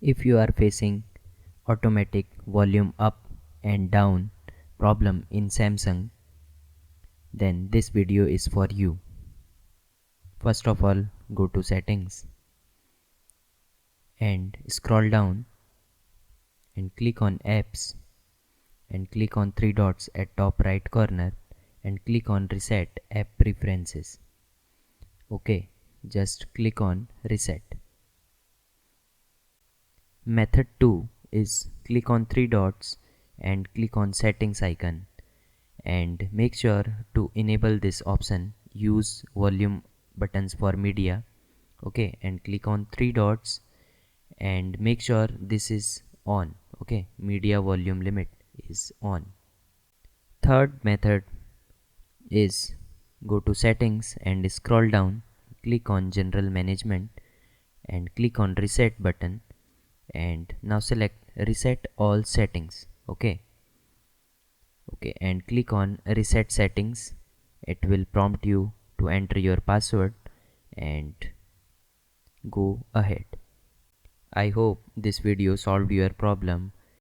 If you are facing automatic volume up and down problem in Samsung, then this video is for you. First of all, go to settings and scroll down and click on apps and click on three dots at top right corner and click on reset app preferences. Okay, just click on reset. Method 2 is click on three dots and click on settings icon and make sure to enable this option use volume buttons for media. Okay, and click on three dots and make sure this is on. Okay, media volume limit is on. Third method is go to settings and scroll down, click on general management and click on reset button and now select reset all settings. Okay, and click on reset settings. It will prompt you to enter your password and go ahead. I hope this video solved your problem.